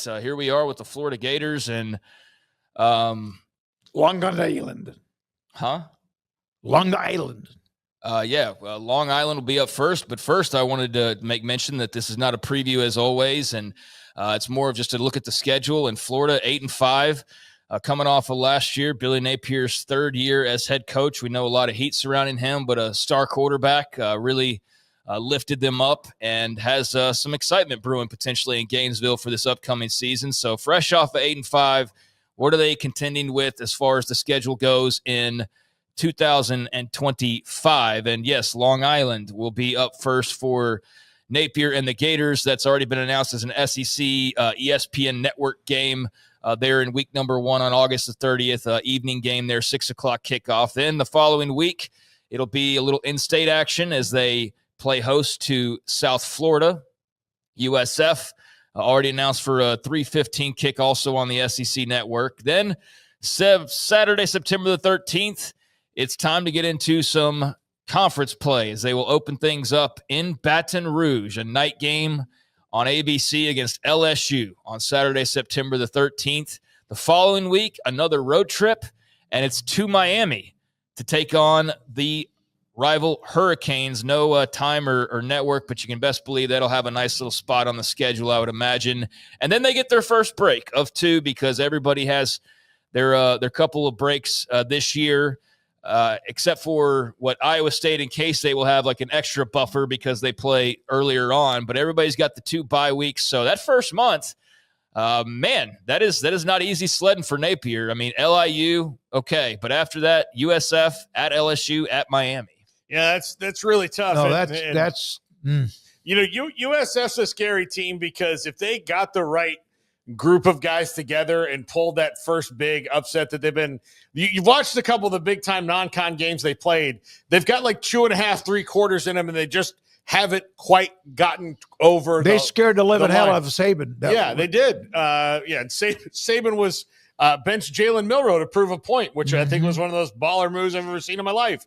right. Here we are with the Florida Gators and Long Island. Huh? Long Island. Long Island will be up first. But first, I wanted to make mention that this is not a preview as always, and it's more of just a look at the schedule. And Florida 8-5, coming off of last year, Billy Napier's third year as head coach. We know a lot of heat surrounding him, but a star quarterback really lifted them up and has some excitement brewing potentially in Gainesville for this upcoming season. So fresh off of 8-5, what are they contending with as far as the schedule goes in 2025? And yes, Long Island will be up first for Napier and the Gators. That's already been announced as an SEC ESPN network game there in week number 1 on August the 30th, evening game there, 6 o'clock kickoff. Then the following week, it'll be a little in-state action as they play host to South Florida. USF already announced for a 3:15 kick also on the SEC network. Then Saturday, September the 13th, it's time to get into some conference play as they will open things up in Baton Rouge, a night game on ABC against LSU on Saturday, September the 13th. The following week, another road trip, and it's to Miami to take on the rival Hurricanes. No time or network, but you can best believe that'll have a nice little spot on the schedule, I would imagine. And then they get their first break of 2 because everybody has their couple of breaks this year, except for what Iowa State and K-State will have like an extra buffer because they play earlier on. But everybody's got the 2 bye weeks. So that first month, that is not easy sledding for Napier. I mean, LIU, okay. But after that, USF, at LSU, at Miami. Yeah, that's really tough. No, USF's a scary team because if they got the right group of guys together and pulled that first big upset that they've been – you've watched a couple of the big-time non-con games they played. They've got like 2.5, 3 quarters in them, and they just haven't quite gotten over They scared the living hell out of Saban. They did. And Saban was – bench Jalen Milroe to prove a point, which I think was one of those baller moves I've ever seen in my life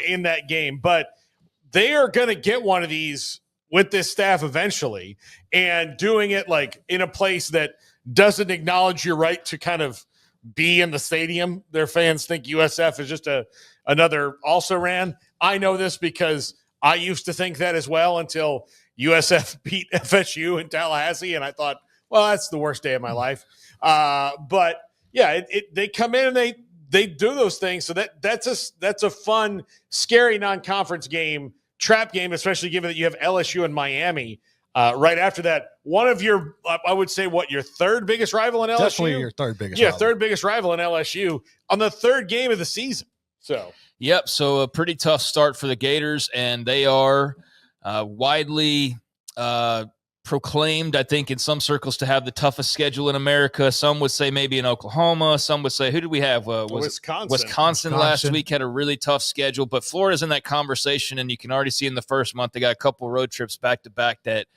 in that game. But they are going to get one of these with this staff eventually, and doing it like in a place that doesn't acknowledge your right to kind of be in the stadium. Their fans think USF is just another also-ran. I know this because I used to think that as well until USF beat FSU in Tallahassee, and I thought, well, that's the worst day of my life. But yeah, they come in and they do those things. So that's a fun, scary non-conference game, trap game, especially given that you have LSU and Miami right after that. One of your, I would say, your third biggest rival in LSU? Definitely your third biggest. Yeah, third biggest rival in LSU on the third game of the season. So a pretty tough start for the Gators, and they are widely proclaimed, I think, in some circles to have the toughest schedule in America. Some would say maybe in Oklahoma. Some would say, who did we have? Wisconsin last week had a really tough schedule, but Florida's in that conversation, and you can already see in the first month they got a couple road trips back-to-back that –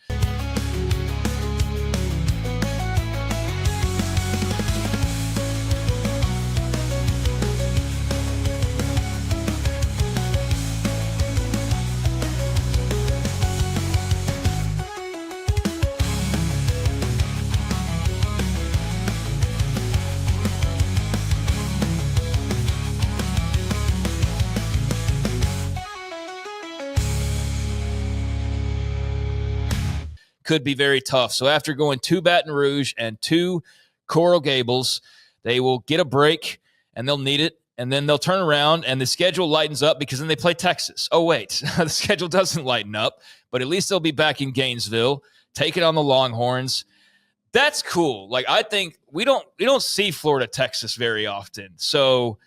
could be very tough. So after going to Baton Rouge and to Coral Gables, they will get a break, and they'll need it, and then they'll turn around, and the schedule lightens up because then they play Texas. Oh, wait, the schedule doesn't lighten up, but at least they'll be back in Gainesville, taking on the Longhorns. That's cool. Like, I think we don't see Florida, Texas very often. So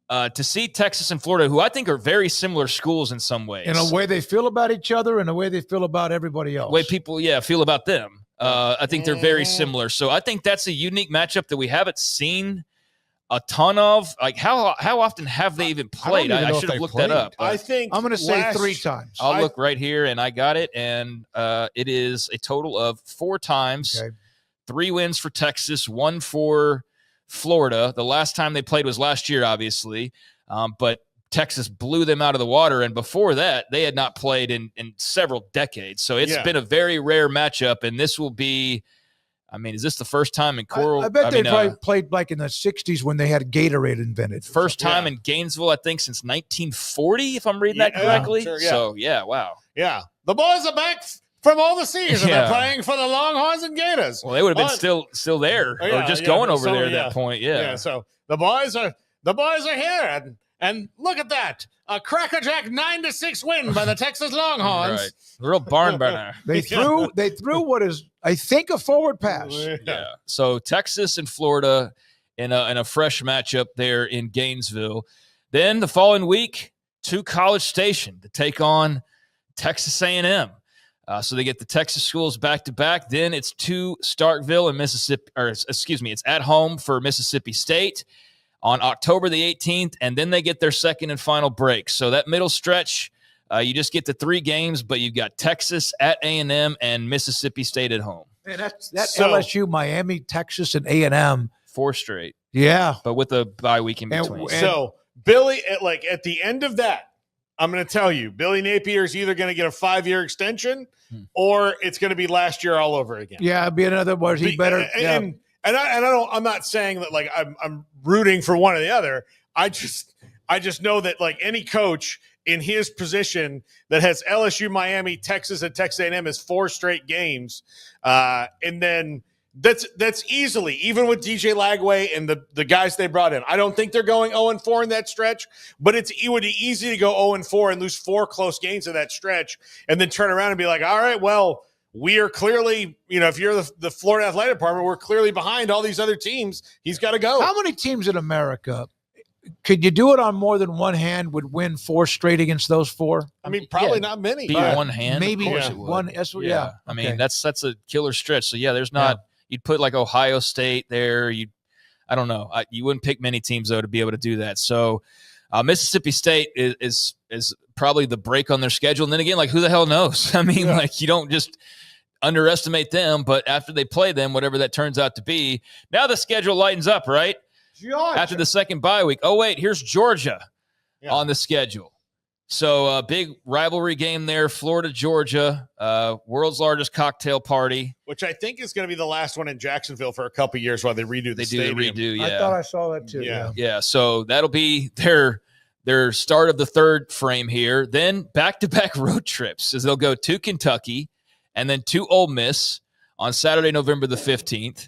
to see Texas and Florida, who I think are very similar schools in some ways. In a way they feel about each other and a way they feel about everybody else. The way people, feel about them. I think they're very similar. So I think that's a unique matchup that we haven't seen a ton of. Like, how often have they even played? I should have looked that up. I think I'm going to say 3 times. I'll look right here, and I got it. And it is a total of 4 times. Okay. 3 wins for Texas, 1 for Florida. The last time they played was last year, obviously, but Texas blew them out of the water, and before that, they had not played in several decades. So it's been a very rare matchup, and this will be I mean, is this the first time in Coral? I bet they probably played like in the 60s when they had Gatorade invented. First time in Gainesville, I think, since 1940, if I'm reading that correctly. Sure, So, wow. Yeah. The boys are back from overseas, and they're playing for the Longhorns and Gators. Well, they would have been still there, or just going over there at that point. Yeah. So the boys are here, and look at that. A crackerjack 9-6 win by the Texas Longhorns. Right. Real barn burner. They threw what is, I think, a forward pass. Yeah. So Texas and Florida in a fresh matchup there in Gainesville. Then the following week, to College Station to take on Texas A&M. So they get the Texas schools back to back. Then it's to Starkville and Mississippi, it's at home for Mississippi State on October the 18th, and then they get their second and final break. So that middle stretch, you just get the 3 games, but you've got Texas at A&M and Mississippi State at home. And that's LSU, Miami, Texas, and A&M. 4 straight. Yeah. But with a bye week in between. So Billy, at the end of that, I'm going to tell you, Billy Napier is either going to get a 5-year extension or it's going to be last year all over again. Yeah, it'd be another word. He better. I'm not saying that like I'm rooting for one or the other. I just know that like any coach in his position that has LSU, Miami, Texas, and Texas A&M as 4 straight games, and then that's easily, even with DJ Lagway and the guys they brought in. I don't think they're going 0-4 in that stretch, but it would be easy to go 0-4 and lose 4 close games in that stretch, and then turn around and be like, all right, well, we are clearly, if you're the Florida Athletic Department, we're clearly behind all these other teams. He's got to go. How many teams in America, could you do it on more than one hand, would win 4 straight against those 4? I mean, probably not many. Be one hand, maybe of course it would. one. I mean, that's a killer stretch. So there's not. You'd put like Ohio State there. I don't know. You wouldn't pick many teams though to be able to do that. So Mississippi State is probably the break on their schedule. And then again, like who the hell knows? I mean, like you don't just underestimate them, but after they play them, whatever that turns out to be, now the schedule lightens up, right? Georgia. After the second bye week. Oh wait, here's Georgia on the schedule. So a big rivalry game there, Florida, Georgia, world's largest cocktail party. Which I think is going to be the last one in Jacksonville for a couple years while they redo the stadium. I thought I saw that too. Yeah. So that'll be their start of the third frame here. Then back-to-back road trips as they'll go to Kentucky and then to Ole Miss on Saturday, November the 15th.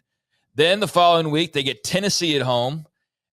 Then the following week, they get Tennessee at home.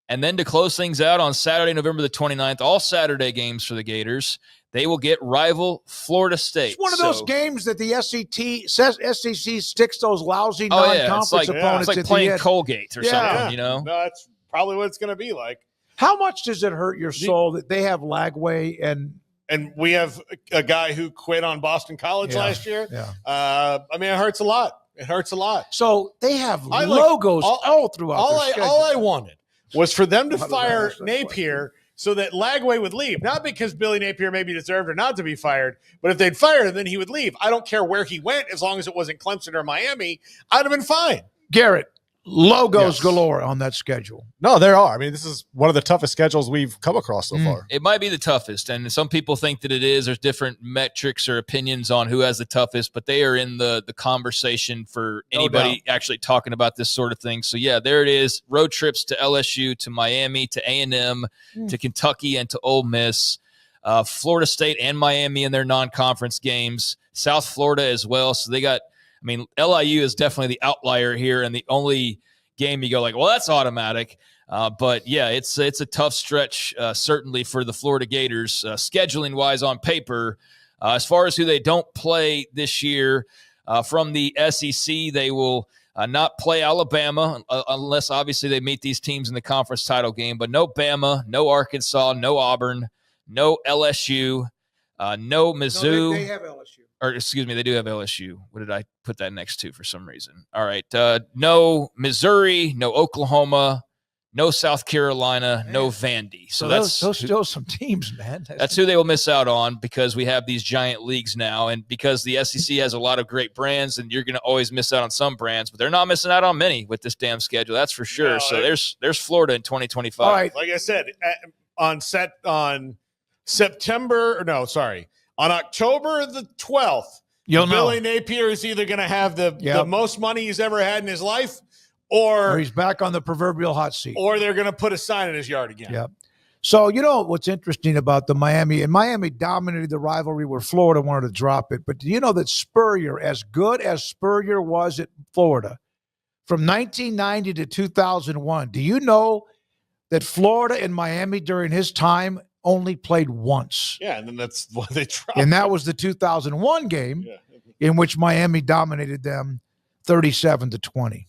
And then to close things out on Saturday, November the 29th, all Saturday games for the Gators, they will get rival Florida State. It's one of those games that the SEC sticks those lousy non-conference opponents. It's like playing Colgate or something, No, that's probably what it's going to be like. How much does it hurt your soul that they have Lagway and we have a guy who quit on Boston College last year? Yeah. I mean, it hurts a lot. It hurts a lot. So they have logos all throughout their schedule. All I wanted was for them to fire Napier so that Lagway would leave. Not because Billy Napier maybe deserved or not to be fired, but if they'd fired him, then he would leave. I don't care where he went as long as it wasn't Clemson or Miami. I'd have been fine. Garrett, logos galore on that schedule. No, there are. I mean, this is one of the toughest schedules we've come across so far. It might be the toughest, and some people think that it is. There's different metrics or opinions on who has the toughest, but they are in the conversation for anybody actually talking about this sort of thing. So, there it is. Road trips to LSU, to Miami, to A&M, to Kentucky, and to Ole Miss. Florida State and Miami in their non-conference games. South Florida as well. So they got – I mean, LIU is definitely the outlier here, and the only game you go like, well, that's automatic. But it's a tough stretch, certainly for the Florida Gators, scheduling-wise on paper. As far as who they don't play this year, from the SEC, they will not play Alabama unless, obviously, they meet these teams in the conference title game. But no Bama, no Arkansas, no Auburn, no LSU, no Mizzou. No, they have LSU. Or excuse me, they do have LSU. What did I put that next to for some reason? All right. No Missouri, no Oklahoma, no South Carolina, no Vandy. So that's those still some teams, man. That's who they will miss out on because we have these giant leagues now, and because the SEC has a lot of great brands, and you're going to always miss out on some brands, but they're not missing out on many with this damn schedule. That's for sure. No, so there's Florida in 2025. All right. Like I said, on October the 12th, You'll know. Billy Napier is either going to have the most money he's ever had in his life, or he's back on the proverbial hot seat. Or they're going to put a sign in his yard again. Yep. So, you know what's interesting about the Miami, and Miami dominated the rivalry where Florida wanted to drop it. But do you know that Spurrier, as good as Spurrier was at Florida, from 1990 to 2001, do you know that Florida and Miami during his time only played once? Yeah, and then that's why they dropped. And that was the 2001 game in which Miami dominated them 37-20.